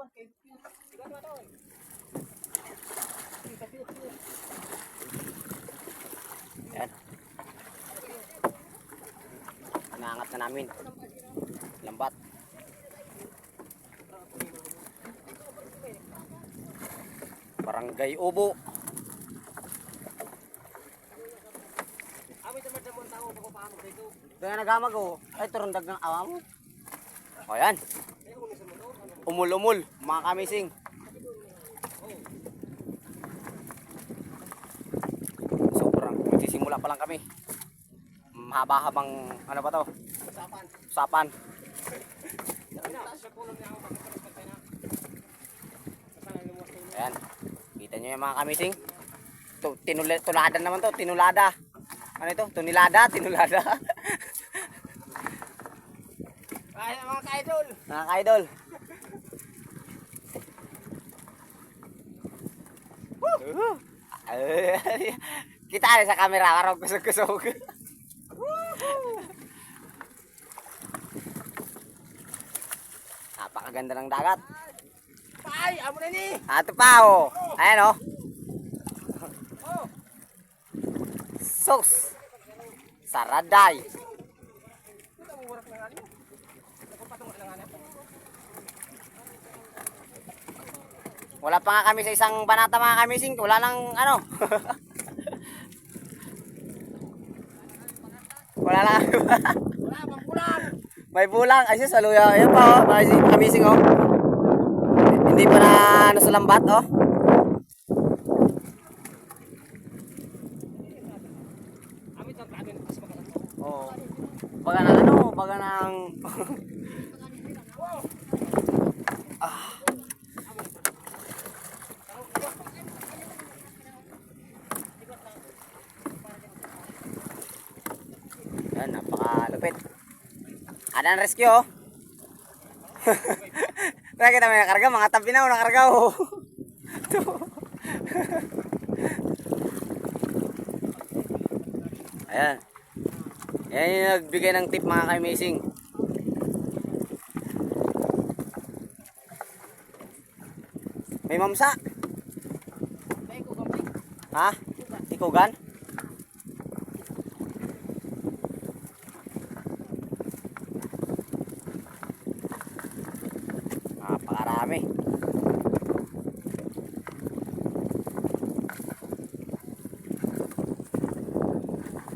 Ayan. Inaangat na namin. Lambat. Barangay Ubo. Kaya nagamag oh. Ay, turundag ng awa mo. O yan. Umul-umul, mga kamising. Sobrang, magsisimula pa lang kami. Mahaba-habang, ano ba to? Usapan. Ayan. Kita nyo yung mga kamising. Tulada naman to, tinulada. Ano ito? Tunilada, tinulada. Ay, mga ka-idol. Mga ka-idol. Kita rin sa camera, karong kusog-kusog. Napakaganda ng dagat. Ay, amo na ni. Ato pa oh. Ayan oh. Sus. Saraday. Wala pa nga kami sa isang banata mga kamising. Wala nang ano. Wala lang. Wala pang bulan. May bulang. Ay sus, aluya. Ayan pa oh. Mga kamising oh. Hindi pa na ano sa lambat oh. Oh. Baga ng ano, baga ng Yan, napakalupit. Ada ang rescue oh. Nakita mo yung nakarga, mga tabi na nakarga oh. Ayan. Yan yung nagbigay ng tip mga ka-amazing. May mamsa. Ha? Ikugan?